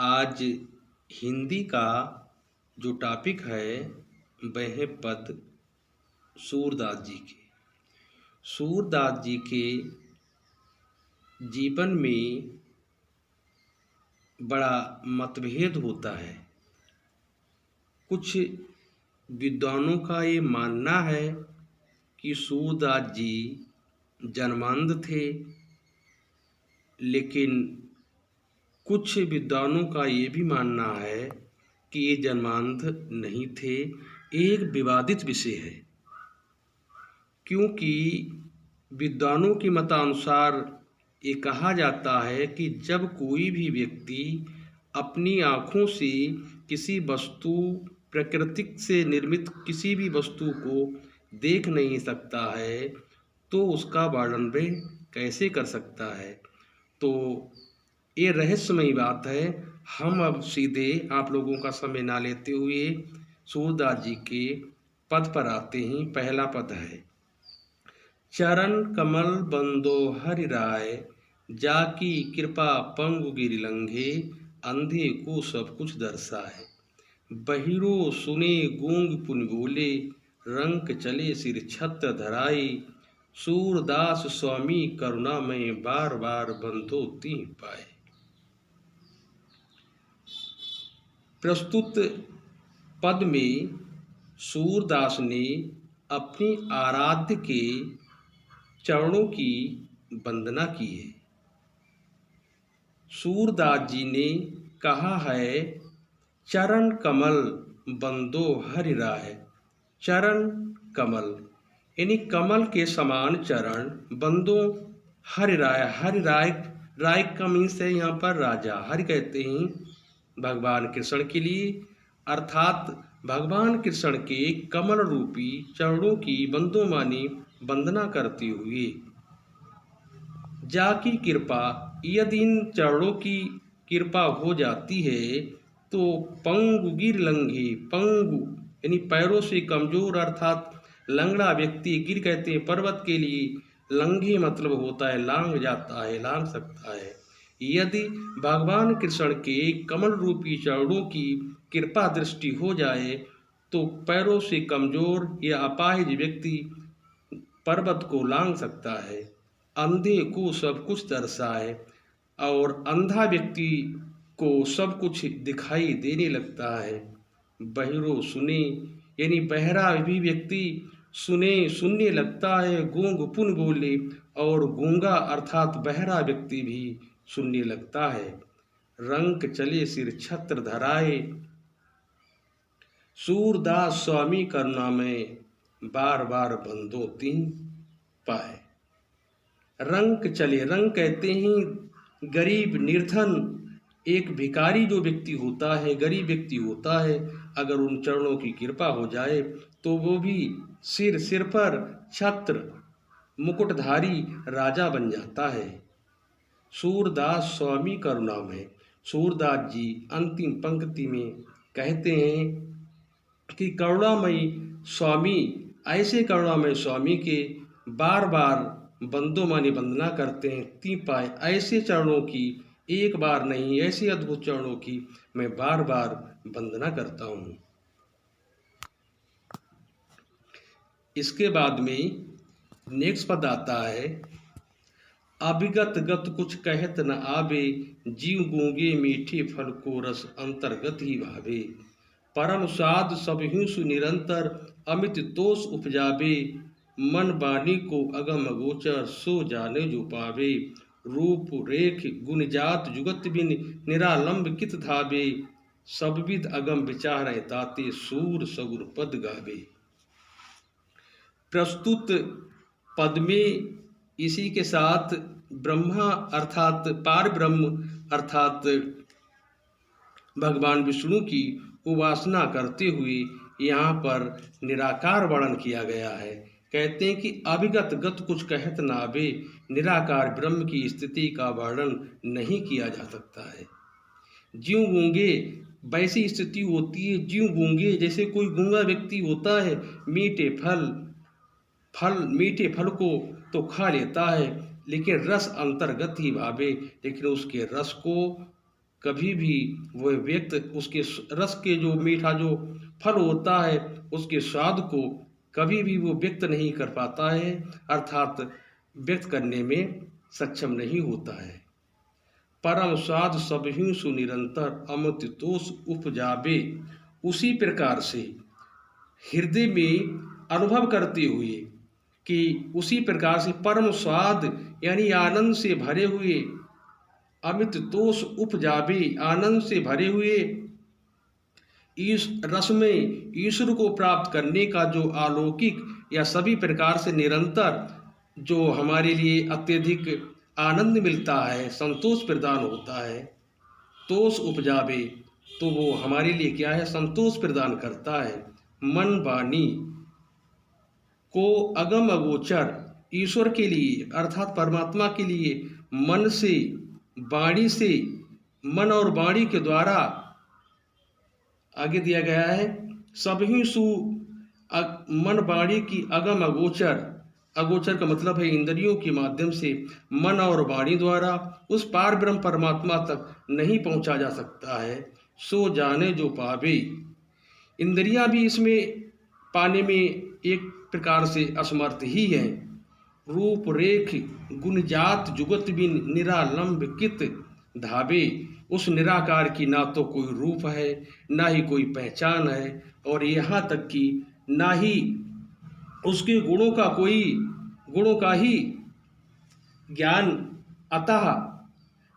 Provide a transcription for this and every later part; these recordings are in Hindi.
आज हिंदी का जो टॉपिक है वह है पद सूरदास जी के। सूरदास जी के जीवन में बड़ा मतभेद होता है। कुछ विद्वानों का ये मानना है कि सूरदास जी जन्मांध थे, लेकिन कुछ विद्वानों का ये भी मानना है कि ये जन्मांध नहीं थे। एक विवादित विषय है, क्योंकि विद्वानों के मतानुसार ये कहा जाता है कि जब कोई भी व्यक्ति अपनी आँखों से किसी वस्तु, प्राकृतिक से निर्मित किसी भी वस्तु को देख नहीं सकता है तो उसका वर्णन वे कैसे कर सकता है। तो ये रहस्यमयी बात है। हम अब सीधे आप लोगों का समय ना लेते हुए सूरदास जी के पद पर आते हैं। पहला पद है, चरण कमल बंदो हरि राय, जाकी कृपा पंगु गिरि लंघे, अंधे को सब कुछ दर्शाए। बहिरो सुने गूंग पुन बोले, रंक चले सिर छत्र धराई। सूरदास स्वामी करुणा में बार बार बंधो तीन पाए। प्रस्तुत पद में सूरदास ने अपनी आराध्य के चरणों की वंदना की है। सूरदास जी ने कहा है, चरण कमल बंदो हरि राय। चरण कमल यानी कमल के समान चरण, बंदो हरि राय। हरि राय, राय का मीन्स है यहाँ पर राजा। हरि कहते हैं भगवान कृष्ण के लिए, अर्थात भगवान कृष्ण के कमल रूपी चरणों की बंदो मानी वंदना करते हुए, जाकी कृपा, यदि इन चरणों की कृपा हो जाती है तो पंगु गिर लंघे। पंगु यानी पैरों से कमजोर, अर्थात लंगड़ा व्यक्ति, गिर कहते हैं पर्वत के लिए, लंघे मतलब होता है लांघ जाता है, लांघ सकता है। यदि भगवान कृष्ण के कमल रूपी चरणों की कृपा दृष्टि हो जाए तो पैरों से कमजोर या अपाहिज व्यक्ति पर्वत को लांघ सकता है। अंधे को सब कुछ दर्शाए, और अंधा व्यक्ति को सब कुछ दिखाई देने लगता है। बहिरो सुने यानी बहरा भी व्यक्ति सुनने लगता है। गूंग पुन बोले, और गूंगा अर्थात बहरा व्यक्ति भी सुनने लगता है। रंक चले सिर छत्र धराए, सूरदास स्वामी करुणा में बार बार बंधो तीन पाए। रंक चले, रंक कहते हैं गरीब निर्धन, एक भिखारी जो व्यक्ति होता है, गरीब व्यक्ति होता है, अगर उन चरणों की कृपा हो जाए तो वो भी सिर पर छत्र मुकुटधारी राजा बन जाता है। सूरदास स्वामी करुणा में, सूरदास जी अंतिम पंक्ति में कहते हैं कि करुणामयी स्वामी, ऐसे करुणामय स्वामी के बार बार बंदो मानी वंदना करते हैं ती पाए। ऐसे चरणों की एक बार नहीं, ऐसे अद्भुत चरणों की मैं बार बार वंदना करता हूँ। इसके बाद में नेक्स्ट पद आता है, अभिगत गत कुछ कहत न आवे, जीव गूंगे मीठे फल को रस अंतर्गत ही भावे। परम साध सबहिं सु निरंतर, अमित तोष उपजावे। मन वाणी को अगम गोचर, सो जाने जो पावे। रूप रेख गुण जात जुगत बिन, निरालंब कित धावे। सब विद अगम विचार ताते, सूर सगुर पद गावे। प्रस्तुत पद में इसी के साथ ब्रह्मा अर्थात पार ब्रह्म अर्थात भगवान विष्णु की उपासना करते हुए यहाँ पर निराकार वर्णन किया गया है। कहते हैं कि अभिगत गत कुछ कहत न आवे, निराकार ब्रह्म की स्थिति का वर्णन नहीं किया जा सकता है। ज्यों गूंगे वैसी स्थिति होती है, ज्यों गूंगे जैसे कोई गूंगा व्यक्ति होता है, मीठे फल को तो खा लेता है लेकिन रस अंतर्गत ही भावे, लेकिन उसके रस को कभी भी वह व्यक्त उसके रस के जो मीठा जो फल होता है उसके स्वाद को कभी भी वो व्यक्त नहीं कर पाता है, अर्थात व्यक्त करने में सक्षम नहीं होता है। परम स्वाद सबहिं सुनिरंतर अमृत तोष उपजावे। उसी प्रकार से हृदय में अनुभव करते हुए कि उसी प्रकार से परम स्वाद यानी आनंद से भरे हुए अमित तोष उपजावे, आनंद से भरे हुए इस रस में ईश्वर को प्राप्त करने का जो अलौकिक या सभी प्रकार से निरंतर जो हमारे लिए अत्यधिक आनंद मिलता है, संतोष प्रदान होता है, तोष उपजावे, तो वो हमारे लिए क्या है, संतोष प्रदान करता है। मन वाणी को अगम अगोचर ईश्वर के लिए अर्थात परमात्मा के लिए मन से, वाणी से, मन और वाणी के द्वारा आगे दिया गया है सबही सु मन वाणी की अगम अगोचर। अगोचर का मतलब है इंद्रियों के माध्यम से मन और वाणी द्वारा उस पार ब्रह्म परमात्मा तक नहीं पहुंचा जा सकता है। सो जाने जो पावे, इंद्रियां भी इसमें पाने में एक प्रकार से असमर्थ ही है। रूप रेख गुणजात जुगत बिन निरालंब कित धावे, उस निराकार की ना तो कोई रूप है, ना ही कोई पहचान है, और यहाँ तक कि ना ही उसके गुणों का ही ज्ञान। अतः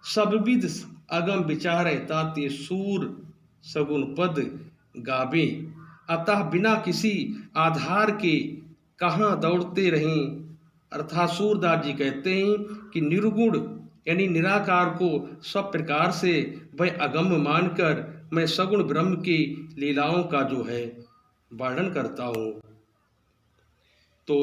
सबविद अगम विचार ताते सूर सगुन पद गावे। अतः बिना किसी आधार के कहाँ दौड़ते रहें, अर्थात सूरदास जी कहते हैं कि निर्गुण यानी निराकार को सब प्रकार से वह अगम्य मानकर मैं सगुण ब्रह्म की लीलाओं का जो है वर्णन करता हूँ। तो